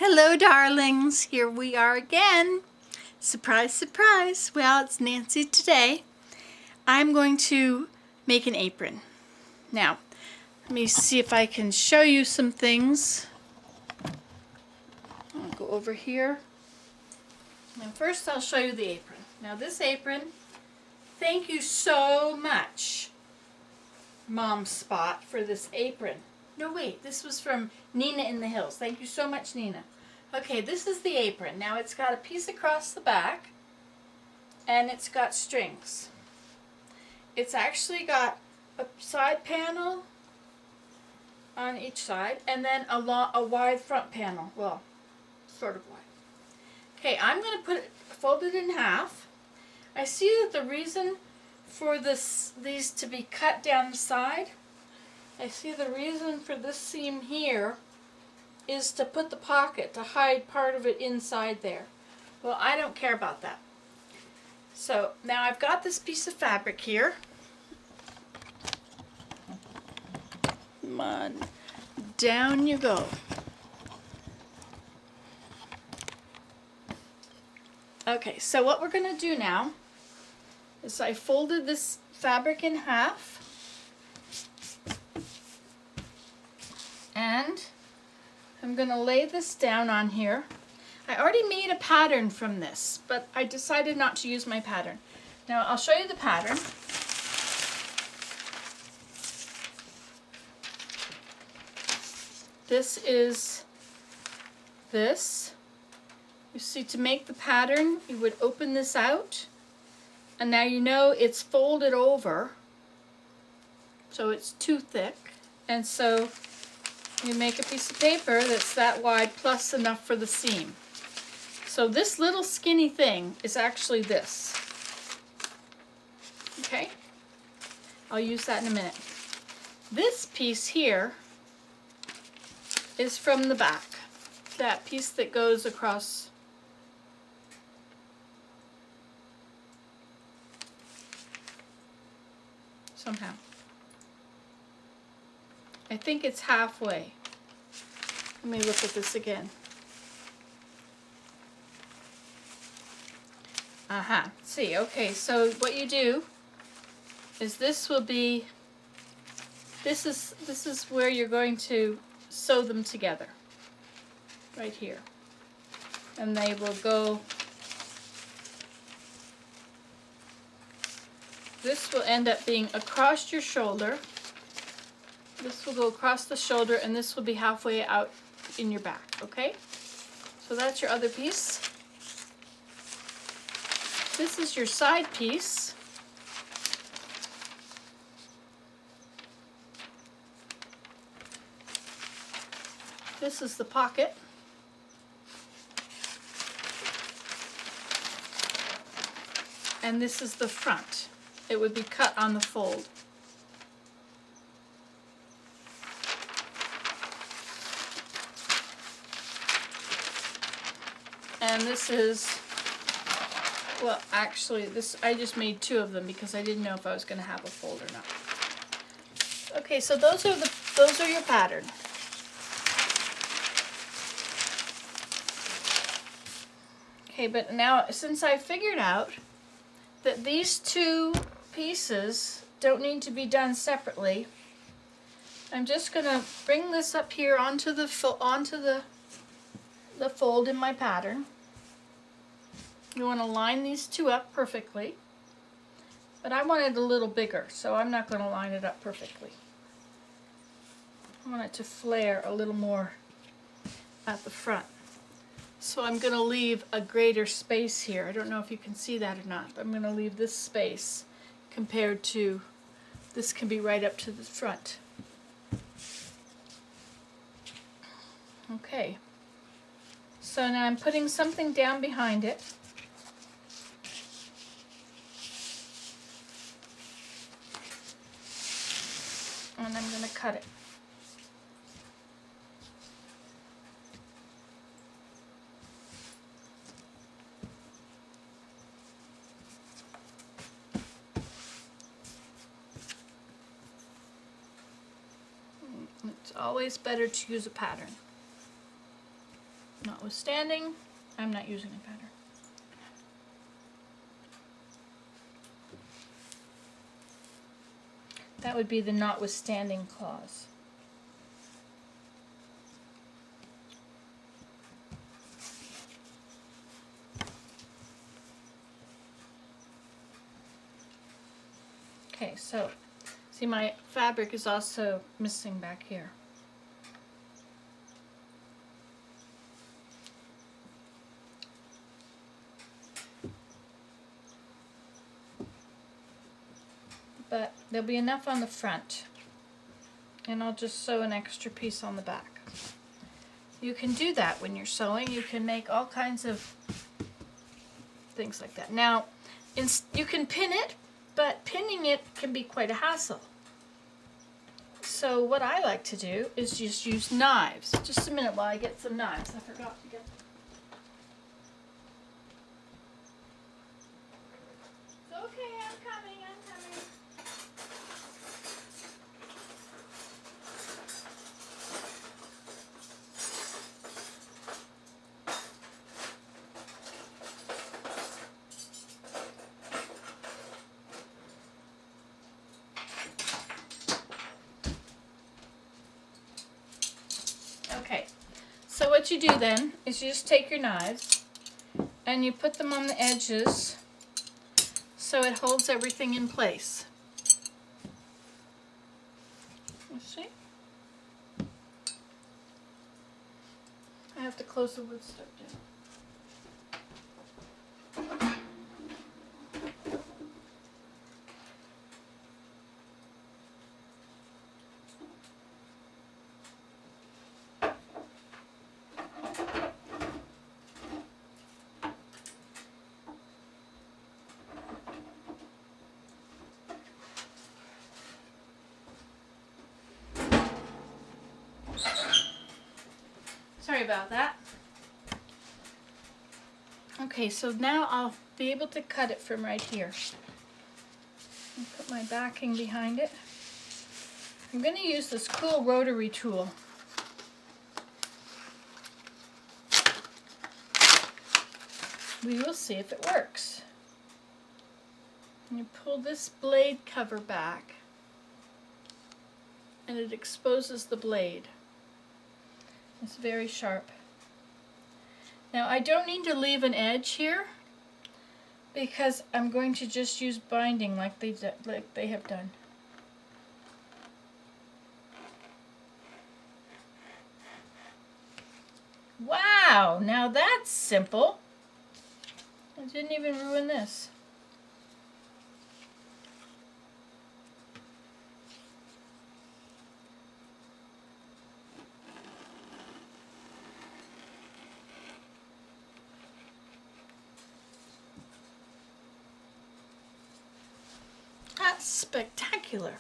Hello, darlings. Here we are again. Surprise, surprise. Well, it's Nancy today. I'm going to make an apron. Now, let me see if I can show you some things. I'll go over here. And first, I'll show you the apron. Now, this apron, thank you so much, Mom Spot, for this apron. No, wait, this was from Nina in the Hills. Thank you so much, Nina. Okay, this is the apron. Now it's got a piece across the back, and it's got strings. It's actually got a side panel on each side, and then a wide front panel. Well, sort of wide. Okay, I'm going to fold it in half. I see that the reason for these to be cut down the side, I see the reason for this seam here is to put the pocket, to hide part of it inside there. Well, I don't care about that. So now I've got this piece of fabric here. Come on, down you go. Okay, so what we're going to do now is I folded this fabric in half, and I'm going to lay this down on here. I already made a pattern from this, but I decided not to use my pattern. Now I'll show you the pattern. This is this. You see, to make the pattern, you would open this out, and now you know it's folded over, so it's too thick, and so you make a piece of paper that's that wide plus enough for the seam. So this little skinny thing is actually this. Okay? I'll use that in a minute. This piece here is from the back. That piece that goes across. Somehow. I think it's halfway. Let me look at this again. Aha, see, okay, so what you do is this is where you're going to sew them together. Right here. And they will go, this will end up being across your shoulder. This will go across the shoulder, and this will be halfway out in your back, okay? So that's your other piece. This is your side piece. This is the pocket. And this is the front. It would be cut on the fold. And this is, well, actually, I just made two of them because I didn't know if I was going to have a fold or not. Okay, so those are your pattern. Okay, but now since I figured out that these two pieces don't need to be done separately, I'm just going to bring this up here onto the fold in my pattern. You want to line these two up perfectly, but I want it a little bigger, so I'm not going to line it up perfectly. I want it to flare a little more at the front. So I'm going to leave a greater space here. I don't know if you can see that or not, but I'm going to leave this space compared to, this can be right up to the front. Okay. So now I'm putting something down behind it. And I'm going to cut it. It's always better to use a pattern. Not notwithstanding, I'm not using a pattern. That would be the notwithstanding clause. Okay, so see, my fabric is also missing back here. But there'll be enough on the front, and I'll just sew an extra piece on the back. You can do that when you're sewing. You can make all kinds of things like that. Now, you can pin it, but pinning it can be quite a hassle. So what I like to do is just use knives. Just a minute while I get some knives. I forgot to get them. It's okay, I'm coming. Okay, so what you do then is you just take your knives and you put them on the edges so it holds everything in place. You see? I have to close the wood stove down. Sorry about that. Okay, so now I'll be able to cut it from right here. I'll put my backing behind it. I'm going to use this cool rotary tool. We will see if it works. And you pull this blade cover back, and it exposes the blade. It's very sharp. Now I don't need to leave an edge here because I'm going to just use binding like they have done. Wow, now that's simple. I didn't even ruin this. That's spectacular.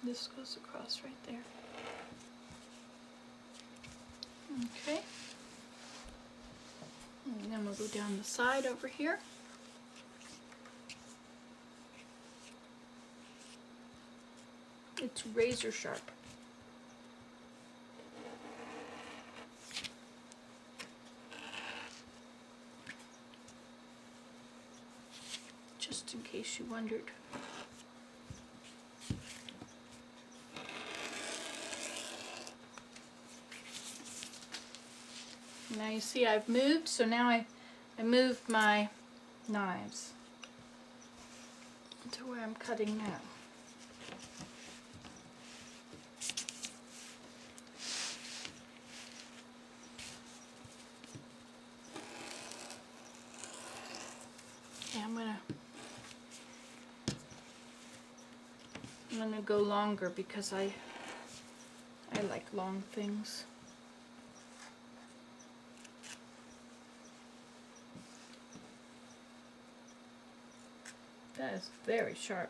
This goes across right there. Okay. And then we'll go down the side over here. It's razor sharp. Just in case you wondered. Now you see I've moved, so now I moved my knives to where I'm cutting now. Okay, I'm gonna go longer because I like long things. That is very sharp.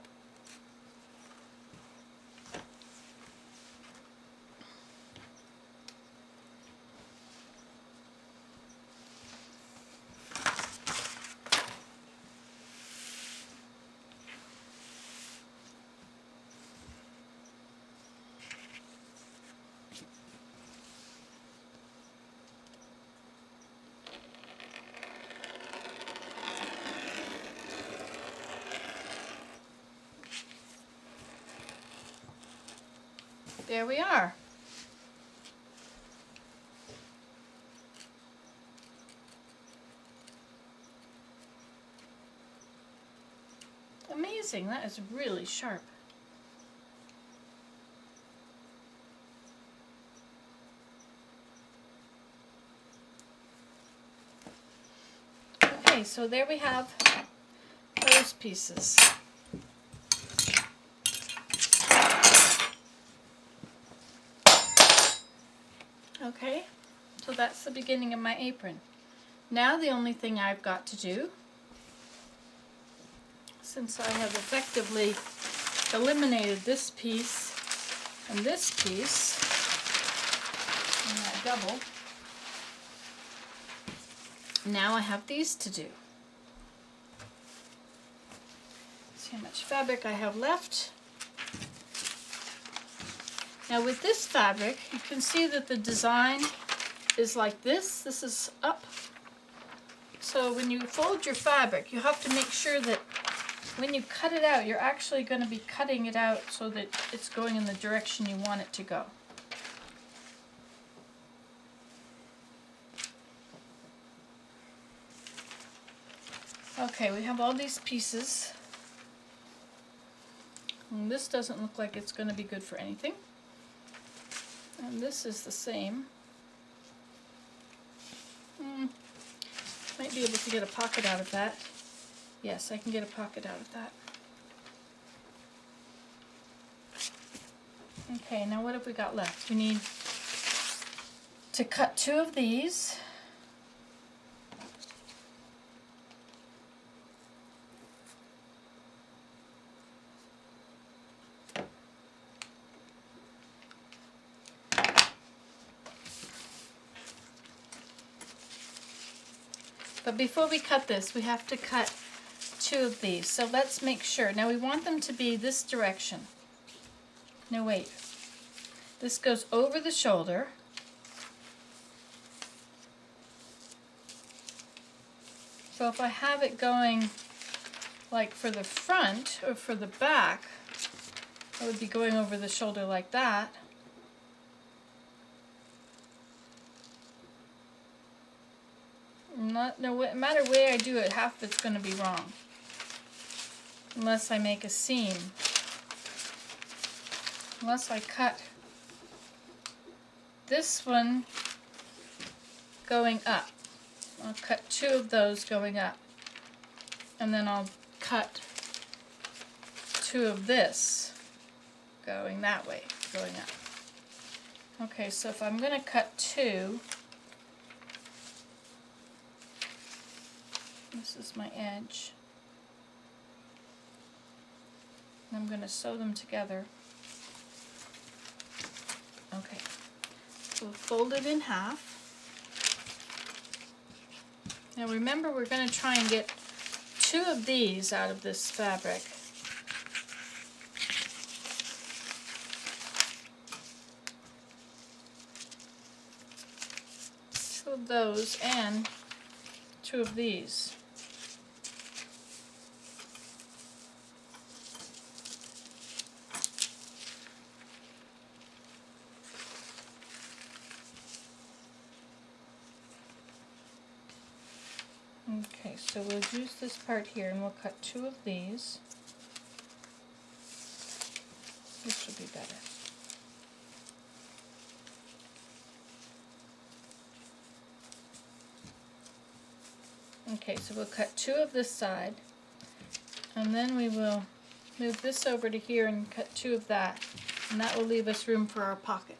there we are. Amazing, that is really sharp. Okay, so there we have those pieces. Okay, so that's the beginning of my apron. Now the only thing I've got to do, since I have effectively eliminated this piece and this piece in that double, now I have these to do. See how much fabric I have left. Now with this fabric, you can see that the design is like this. This is up. So when you fold your fabric, you have to make sure that when you cut it out, you're actually going to be cutting it out so that it's going in the direction you want it to go. Okay, we have all these pieces. And this doesn't look like it's going to be good for anything. And this is the same. Might be able to get a pocket out of that. Yes, I can get a pocket out of that. Okay, now what have we got left? We need to cut 2 of these. But before we cut this, we have to cut 2 of these. So let's make sure. Now we want them to be this direction. No, wait. This goes over the shoulder. So if I have it going like for the front or for the back, I would be going over the shoulder like that. No matter way I do it, half of it's going to be wrong. Unless I make a seam. Unless I cut this one going up. I'll cut 2 of those going up. And then I'll cut 2 of this going that way, going up. Okay, so if I'm going to cut 2, this is my edge. And I'm going to sew them together. Okay, so fold it in half. Now remember, we're going to try and get 2 of these out of this fabric. Two of those and 2 of these. Okay, so we'll use this part here and we'll cut 2 of these. This will be better. Okay, so we'll cut 2 of this side, and then we will move this over to here and cut 2 of that, and that will leave us room for our pocket.